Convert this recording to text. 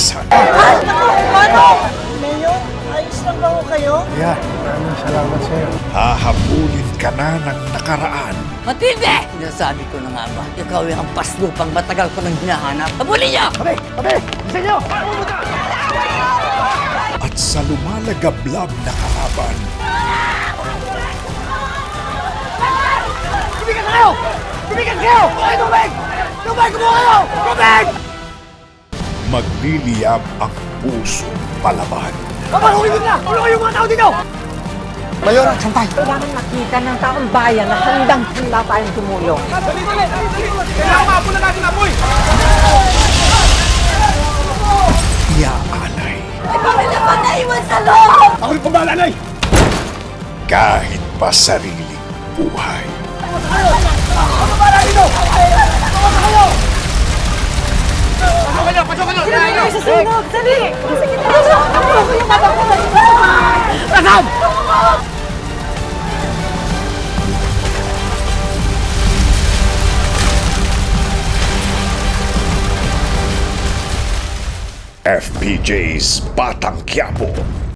kalikasan. Ano? Mayor, ayos lang ba ho kayo? Yeah, maraming salamat sa iyo. Hahabulin ka na ng nakaraan Matindi! Sinasabi ko na nga ba, ikaw yung ang paslupang matagal ko nang hinahanap. Habulin niyo! Bisa niyo! at sa lumalagablab na kalaban, Tumigan kayo! Tumigan kayo! Ay, tubig! Tubig! Kumuha kayo! Tubig! magliliyab ang puso palaban. Papaluhin na! Tulungan yung mga tao dito! Mayor, santay! Kailangan makita ng taong bayan na handang-handa tayong tumulong. Kailangan maapunan natin ang apoy! Iaalay Ikaw ay naman naiwan sa loob! Ako yung pambalanay! kahit pa sariling buhay. Pasok kayo! Sa sunog! Dali! Sige na! Nasaan? FPJ's Batang Quiapo.